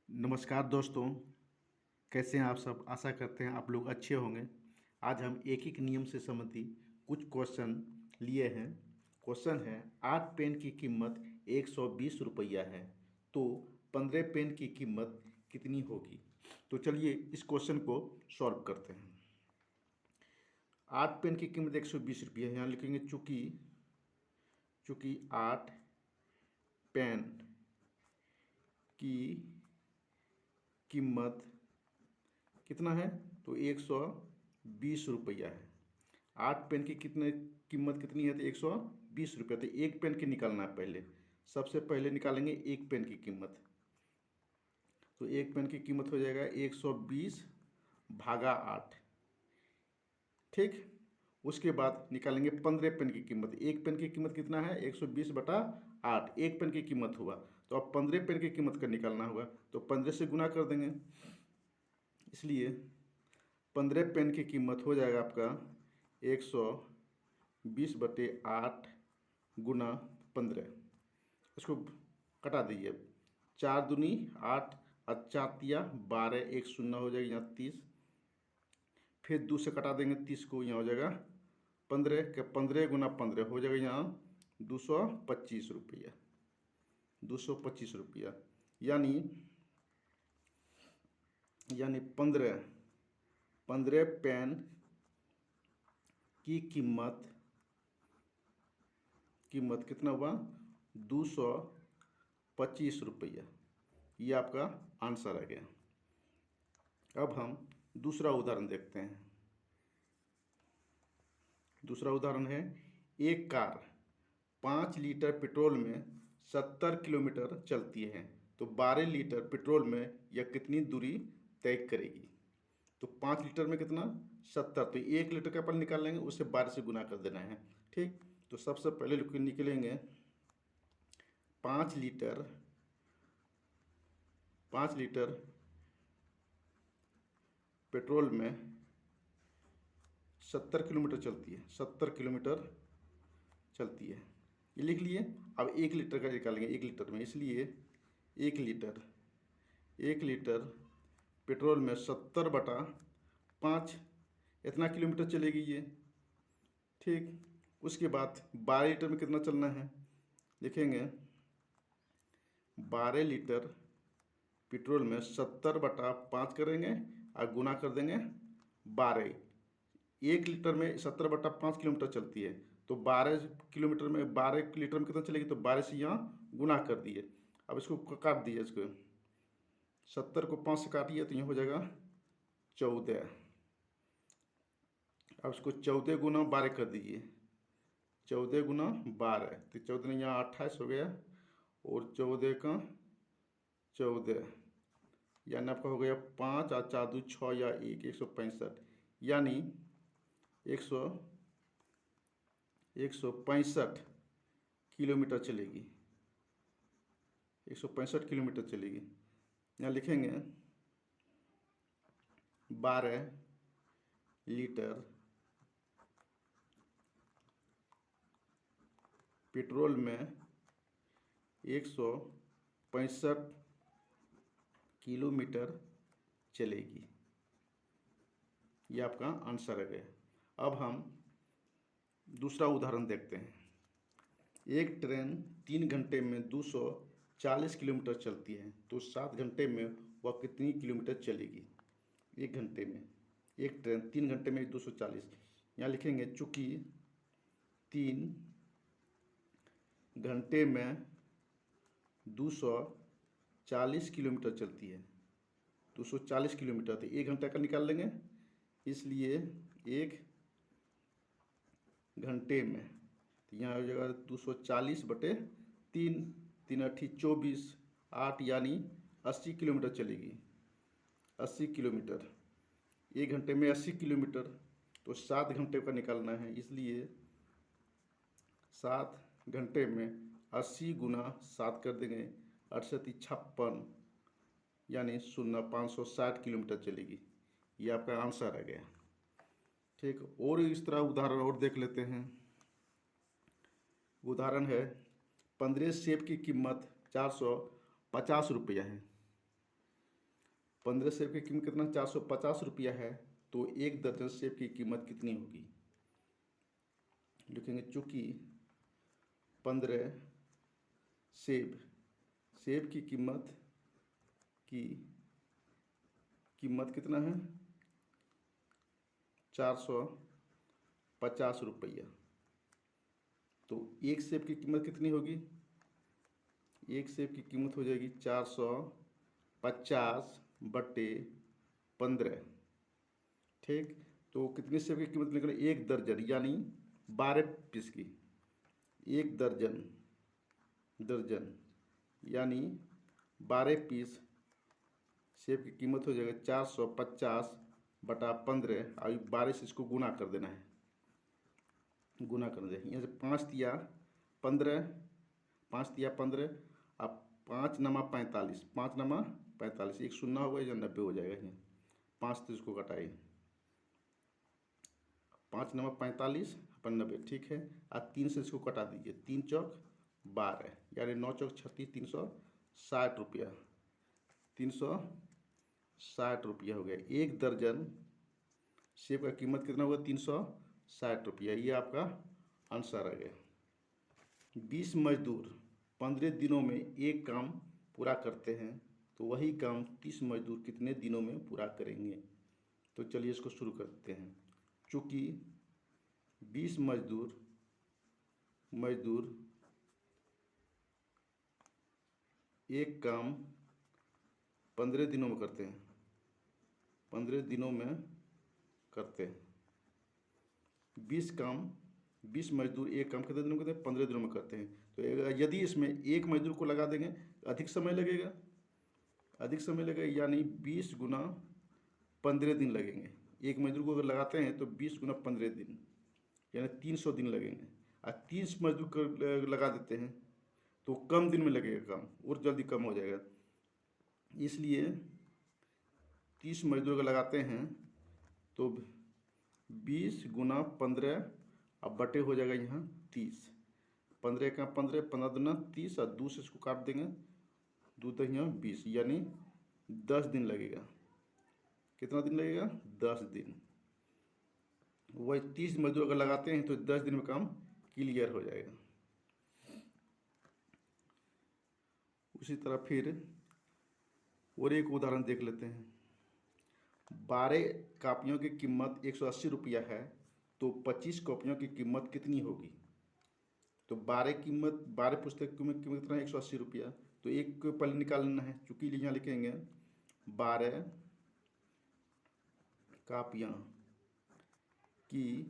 नमस्कार दोस्तों, कैसे हैं आप सब। आशा करते हैं आप लोग अच्छे होंगे। आज हम एक एक नियम से संबंधित कुछ क्वेश्चन लिए हैं। क्वेश्चन है 8 पेन की कीमत 120 रुपया है, तो 15 पेन की कीमत कितनी होगी। तो चलिए इस क्वेश्चन को सॉल्व करते हैं। 8 पेन की कीमत 120 रुपया है। यहाँ लिखेंगे चूँकि चूँकि 8 पेन की कीमत कितना है, तो 120 रुपया है। 8 पेन की कीमत कितनी है, तो 120 रुपया। तो एक पेन की निकालना है पहले। सबसे पहले निकालेंगे एक पेन की कीमत। तो एक पेन की कीमत हो जाएगा 120 भागा 8। ठीक। उसके बाद निकालेंगे 15 पेन की कीमत। एक पेन की कीमत कितना है, 120 बटा 8 एक पेन की कीमत हुआ। तो अब 15 पेन की कीमत का निकालना होगा, तो 15 से गुना कर देंगे। इसलिए 15 पेन की कीमत हो जाएगा आपका 120/8 गुना 15। इसको कटा दीजिए। 4 दूनी 8 और 4 तिया 12, एक शून्य हो जाएगा यहाँ 30। फिर 2 से कटा देंगे 30 को, यहाँ हो जाएगा 15 के 15 गुना 15 हो जाएगा यहाँ 225 रुपया। 225 रुपया यानी 15 पेन की कीमत कितना हुआ, 225 रुपया। ये आपका आंसर आ गया। अब हम दूसरा उदाहरण देखते हैं। दूसरा उदाहरण है, एक कार 5 लीटर पेट्रोल में 70 किलोमीटर चलती है, तो 12 लीटर पेट्रोल में यह कितनी दूरी तय करेगी। तो 5 लीटर में कितना, 70। तो 1 लीटर का अपन निकाल लेंगे, उससे 12 से गुना कर देना है। ठीक। तो सबसे पहले निकलेंगे 5 लीटर 5 लीटर पेट्रोल में 70 किलोमीटर चलती है। 70 किलोमीटर चलती है, ये लिख लिए। अब 1 लीटर का निकालेंगे 1 लीटर में, इसलिए 1 लीटर पेट्रोल में 70/5 इतना किलोमीटर चलेगी ये। ठीक। उसके बाद 12 लीटर में कितना चलना है, लिखेंगे 12 लीटर पेट्रोल में 70/5 करेंगे और गुना कर देंगे 12। 1 लीटर में 70/5 किलोमीटर चलती है, तो 12 किलोमीटर में 12 लीटर में कितना चलेगी, तो 12 से यहाँ गुना कर दिए। अब इसको काट दिए, इसको 70 को 5 से काटिए तो यहाँ हो जाएगा 14। अब इसको 14 गुना 12 कर दीजिए। 14 गुना 12, तो 14 ने यहाँ 28 हो गया, और 14 का 14 यानी आपका हो गया 5 और 4 2 6 या 1, 165। यानी 165 किलोमीटर चलेगी। 165 किलोमीटर चलेगी। यहाँ लिखेंगे 12 लीटर पेट्रोल में 165 किलोमीटर चलेगी। ये आपका आंसर है। अब हम दूसरा उदाहरण देखते हैं। एक ट्रेन 3 घंटे में 240 किलोमीटर चलती है, तो 7 घंटे में वह कितनी किलोमीटर चलेगी। 1 घंटे में एक ट्रेन 3 घंटे में 240। यहाँ लिखेंगे चूँकि 3 घंटे में 240 किलोमीटर चलती है। 240 किलोमीटर, तो 1 घंटा का निकाल लेंगे, इसलिए 1 घंटे में, तो यहाँ हो जाएगा 240/3, 3 अठी 24, 8 यानी 80 किलोमीटर चलेगी। 80 किलोमीटर 1 घंटे में 80 किलोमीटर, तो 7 घंटे का निकालना है, इसलिए 7 घंटे में 80 गुना 7 कर देंगे, 68 56 यानी 560 किलोमीटर चलेगी। ये आपका आंसर आ गया। ठीक। और इस तरह उदाहरण और देख लेते हैं। उदाहरण है, 15 सेब की कीमत 450 रुपया है, 15 सेब की कीमत कितना 450 रुपया है, तो 1 दर्जन सेब की कीमत कितनी होगी? लिखेंगे चूँकि 15 सेब सेब की कीमत कितना है 450 रुपया, तो एक सेब की कीमत कितनी होगी? एक सेब की कीमत हो जाएगी 450 बटे 15। ठीक, तो कितनी सेब की कीमत निकले? 1 दर्जन यानी 12 पीस की। 1 दर्जन यानी 12 पीस सेब की कीमत हो जाएगा 450 बटा 15, और 12 से इसको गुना कर देना है। गुना कर दे, यहाँ से 5 तिया 15, 5 तिया 15, अब 5 नमा 45, 5 नमा 45, एक शून्य होगा या 90 हो जाएगा। यहाँ 5 तो इसको घटाइए, 5 नमा 45 अपन 90, ठीक है। अब 3 से इसको कटा दीजिए, 3 चौक 12 यानी 9 चौक 36, 360 रुपया, 360 रुपया हो गया। 1 दर्जन सेब का कीमत कितना होगा? 360 रुपया। ये आपका आंसर आ गया। 20 मजदूर 15 दिनों में एक काम पूरा करते हैं, तो वही काम 30 मजदूर कितने दिनों में पूरा करेंगे? तो चलिए इसको शुरू करते हैं। चूँकि 20 मजदूर एक काम 15 दिनों में करते हैं, 15 दिनों में करते हैं। 20 मजदूर एक काम कितने दिनों में करते हैं? 15 दिनों में करते हैं। तो यदि इसमें एक मजदूर को लगा देंगे अधिक समय लगेगा, यानी 20 गुना 15 दिन लगेंगे। एक मजदूर को अगर लगाते हैं तो 20 गुना 15 दिन यानी 300 दिन लगेंगे। और 30 मजदूर को लगा देते हैं तो कम दिन में लगेगा काम, और जल्दी कम हो जाएगा। इसलिए 30 मजदूर अगर लगाते हैं तो 20 गुना 15, अब बटे हो जाएगा यहाँ 30, 15 का 15, 15 दूना 30, और 2 से इसको काट देंगे, 2 दहिया 20 यानी 10 दिन लगेगा। कितना दिन लगेगा? 10 दिन। वही 30 मजदूर अगर लगाते हैं तो 10 दिन में काम क्लियर हो जाएगा। उसी तरह फिर और एक उदाहरण देख लेते हैं। 12 कापियों की कीमत 180 रुपया है, तो 25 कॉपियों की कीमत कितनी होगी? तो 12 पुस्तक की कीमत कितना है? 180 रुपया। तो एक को पहले निकालना है, चूँकि यहाँ लिखेंगे 12 कापियाँ की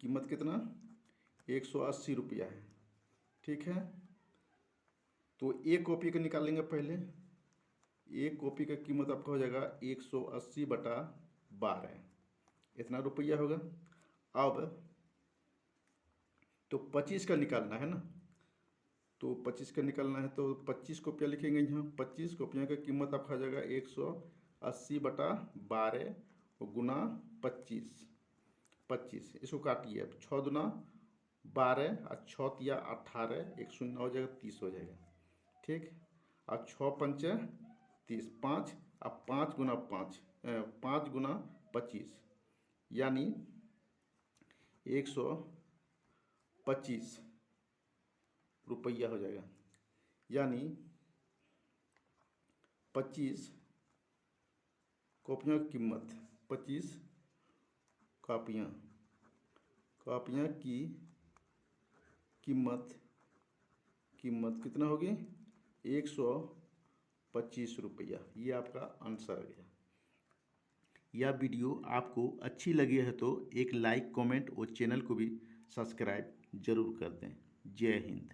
कीमत कितना? 180 रुपया है, ठीक है। तो एक कॉपी का निकालेंगे पहले। एक कॉपी का कीमत आपका हो जाएगा 180 बटा 12, इतना रुपया होगा। अब तो 25 का निकालना है ना, तो 25 का निकालना है तो 25 कॉपियाँ लिखेंगे यहाँ। 25 कॉपियों का कीमत आपका हो जाएगा 180 बटा 12 गुना 25, इसको काटिए। अब 6 दुना 12 और 6 तिया 18, एक शून्य हो जाएगा, 30 हो जाएगा, ठीक। और 6 पंचे 30, 5 अब 5 गुना 5 गुना 25 यानी 125 रुपया हो जाएगा। यानी 25 कॉपियों की कीमत, 25 कापियाँ की कीमत कितना होगी? 125 रुपया। ये आपका आंसर आ गया। यह वीडियो आपको अच्छी लगी है तो एक लाइक, कमेंट और चैनल को भी सब्सक्राइब जरूर कर दें। जय हिंद।